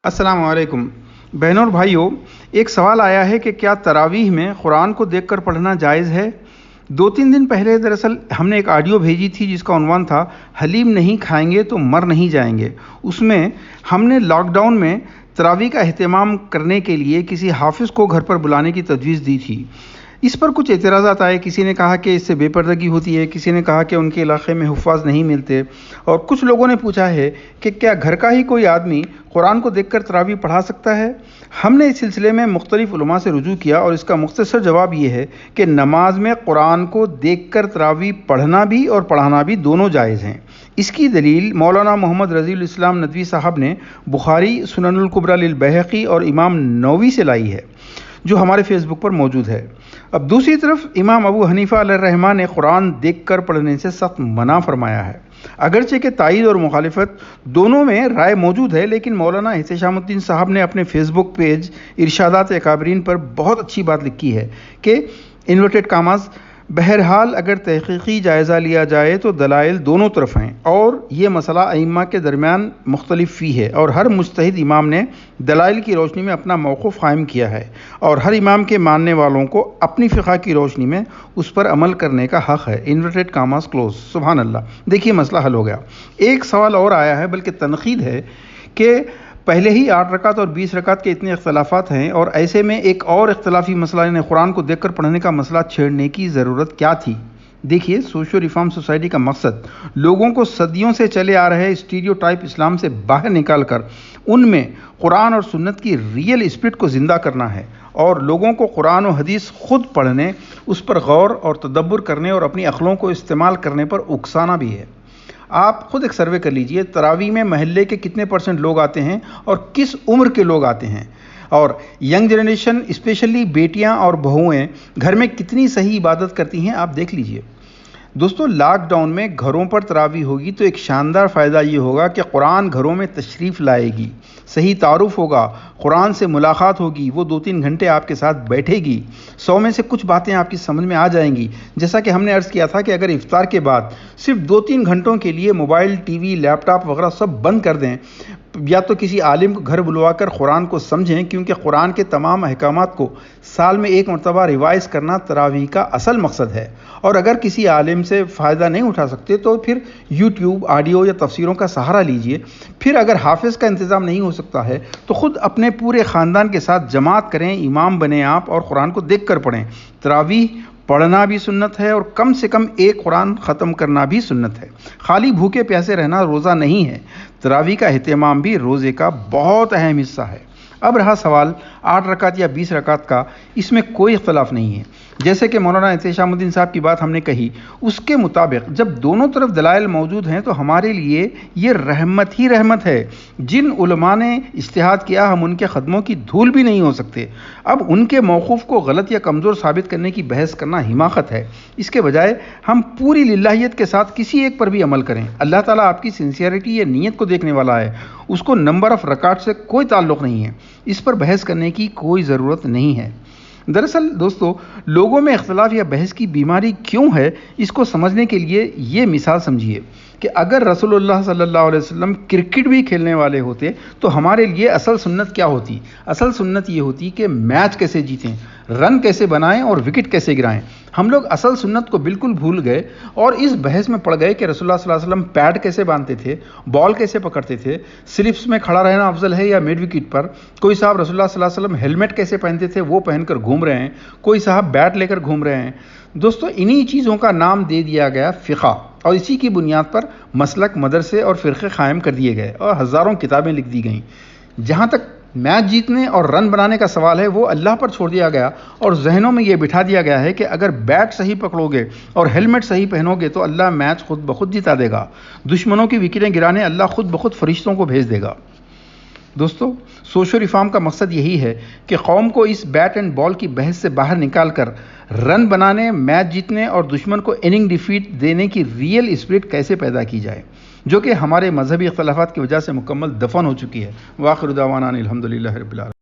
अस्सलाम वालेकुम। बहनों और भाइयों, एक सवाल आया है कि क्या तरावीह में कुरान को देखकर पढ़ना जायज़ है। 2-3 दिन पहले दरअसल हमने एक ऑडियो भेजी थी जिसका उन्वान था हलीम नहीं खाएंगे तो मर नहीं जाएंगे। उसमें हमने लॉकडाउन में तरावीह का एहतमाम करने के लिए किसी हाफिज़ को घर पर बुलाने की तजवीज़ दी थी। इस पर कुछ एतराज़ात आए। किसी ने कहा कि इससे बेपर्दगी होती है, किसी ने कहा कि उनके इलाके में हुफ़ाज़ नहीं मिलते, और कुछ लोगों ने पूछा है कि क्या घर का ही कोई आदमी कुरान को देखकर तरावीह पढ़ा सकता है। हमने इस सिलसिले में मुख्तलिफ उलमा से रुजू किया और इसका मुख्तसर जवाब ये है कि नमाज में कुरान को देखकर तरावीह पढ़ना भी और पढ़ाना भी दोनों जायज़ हैं। इसकी दलील मौलाना मोहम्मद रज़ीउल इस्लाम नदवी साहब ने बुखारी, सुननुल कुबरा लिल बैहक़ी और इमाम नववी से लाई है, जो हमारे फेसबुक पर मौजूद है। अब दूसरी तरफ इमाम अबू हनीफा अलैहिर्रहमा ने कुरान देखकर पढ़ने से सख्त मना फरमाया है। अगरचे के तायीद और मुखालिफत दोनों में राय मौजूद है, लेकिन मौलाना एहतेशामुद्दीन साहब ने अपने फेसबुक पेज इरशादात अकाबरीन पर बहुत अच्छी बात लिखी है कि इन्वर्टेड कामास बहरहाल अगर तहकीकी जायज़ा लिया जाए तो दलाइल दोनों तरफ हैं और ये मसला अइम्मा के दरमियान मुख्तलिफ फ़ी है और हर मुज्तहिद इमाम ने दलाइल की रोशनी में अपना मौक़िफ़ क़ायम किया है और हर इमाम के मानने वालों को अपनी फ़िक़्ह की रोशनी में उस पर अमल करने का हक़ है। इन्वर्टेड कामास क्लोज। सुभान अल्लाह। देखिए, मसला हल हो गया। एक सवाल और आया है, बल्कि तनक़ीद है कि पहले ही 8 रकात और 20 रकात के इतने इख्तलाफात हैं और ऐसे में एक और इख्तलाफी मसला यानी कुरान को देखकर पढ़ने का मसला छेड़ने की ज़रूरत क्या थी। देखिए, सोशल रिफॉर्म सोसाइटी का मकसद लोगों को सदियों से चले आ रहे स्टीरियोटाइप इस्लाम से बाहर निकाल कर उनमें कुरान और सुन्नत की रियल स्पिरिट को ज़िंदा करना है और लोगों को कुरान और हदीस खुद पढ़ने, उस पर गौर और तदब्बुर करने और अपनी अक्लों को इस्तेमाल करने पर उकसाना भी है। आप खुद एक सर्वे कर लीजिए, तरावी में महल्ले के कितने % लोग आते हैं और किस उम्र के लोग आते हैं, और यंग जनरेशन स्पेशली बेटियां और बहुएं घर में कितनी सही इबादत करती हैं, आप देख लीजिए। दोस्तों, लॉकडाउन में घरों पर तरावी होगी तो एक शानदार फ़ायदा ये होगा कि कुरान घरों में तशरीफ़ लाएगी, सही तारुफ होगा, कुरान से मुलाकात होगी, वो 2-3 घंटे आपके साथ बैठेगी, 100 में से कुछ बातें आपकी समझ में आ जाएंगी। जैसा कि हमने अर्ज़ किया था कि अगर इफ्तार के बाद सिर्फ 2-3 घंटों के लिए मोबाइल, टीवी, लैपटॉप वगैरह सब बंद कर दें, या तो किसी आलिम को घर बुलवा कर कुरान को समझें, क्योंकि कुरान के तमाम अहकामात को साल में एक मरतबा रिवाइज़ करना तरावी का असल मकसद है। और अगर किसी आलिम से फ़ायदा नहीं उठा सकते तो फिर यूट्यूब, ऑडियो या तफसीरों का सहारा लीजिए। फिर अगर हाफिज़ का इंतज़ाम नहीं हो सकता है तो ख़ुद अपने पूरे ख़ानदान के साथ जमात करें, इमाम बने आप और कुरान को देख कर पढ़ें। तरावी पढ़ना भी सुन्नत है और कम से कम एक कुरान ख़त्म करना भी सुन्नत है। खाली भूखे प्यासे रहना रोज़ा नहीं है। तरावी का एहतमाम भी रोज़े का बहुत अहम हिस्सा है। अब रहा सवाल 8 रकात या 20 रकात का, इसमें कोई इख्तलाफ नहीं है। जैसे कि मौलाना एहतेशामुद्दीन साहब की बात हमने कही, उसके मुताबिक जब दोनों तरफ दलाइल मौजूद हैं तो हमारे लिए ये रहमत ही रहमत है। जिन उलमा ने इज्तिहाद किया, हम उनके कदमों की धूल भी नहीं हो सकते। अब उनके मौक़ूफ़ को गलत या कमज़ोर साबित करने की बहस करना हिमाकत है। इसके बजाय हम पूरी लिल्लाहियत के साथ किसी एक पर भी अमल करें। अल्लाह ताला आपकी सिंसियरिटी या नीयत को देखने वाला है, उसको नंबर ऑफ़ रकात से कोई ताल्लुक़ नहीं है। इस पर बहस करने की कोई ज़रूरत नहीं है। दरअसल दोस्तों, लोगों में इख्तलाफ या बहस की बीमारी क्यों है, इसको समझने के लिए ये मिसाल समझिए कि अगर रसूलुल्लाह सल्लल्लाहु अलैहि वसल्लम क्रिकेट भी खेलने वाले होते तो हमारे लिए असल सुन्नत क्या होती। असल सुन्नत ये होती कि मैच कैसे जीतें, रन कैसे बनाएं और विकेट कैसे गिराएं। हम लोग असल सुन्नत को बिल्कुल भूल गए और इस बहस में पड़ गए कि रसूलुल्लाह सल्लल्लाहु अलैहि वसल्लम पैड कैसे बांधते थे, बॉल कैसे पकड़ते थे, स्लिप्स में खड़ा रहना अफजल है या मिड विकेट पर। कोई साहब रसूलुल्लाह सल्लल्लाहु अलैहि वसल्लम हेलमेट कैसे पहनते थे, वो पहनकर घूम रहे हैं, कोई साहब बैट लेकर घूम रहे हैं। दोस्तों, इन्हीं चीज़ों का नाम दे दिया गया फ़िक़्ह और इसी की बुनियाद पर मसलक, मदरसे और फ़िरक़े क़ायम कर दिए गए और हज़ारों किताबें लिख दी गईं। जहाँ तक मैच जीतने और रन बनाने का सवाल है, वो अल्लाह पर छोड़ दिया गया और जहनों में ये बिठा दिया गया है कि अगर बैट सही पकड़ोगे और हेलमेट सही पहनोगे तो अल्लाह मैच खुद ब खुद जिता देगा। दुश्मनों की विकेटें गिराने अल्लाह खुद ब खुद फरिश्तों को भेज देगा। दोस्तों, सोशल रिफॉर्म का मकसद यही है कि कौम को इस बैट एंड बॉल की बहस से बाहर निकाल कर रन बनाने, मैच जीतने और दुश्मन को इनिंग डिफीट देने की रियल स्पिरिट कैसे पैदा की जाए, जो कि हमारे मजहबी इख्तलाफात की वजह से मुकम्मल दफन हो चुकी है। वाखिर दावाना अनिल हम्दुलिल्लाहि रब्बिल आलमीन।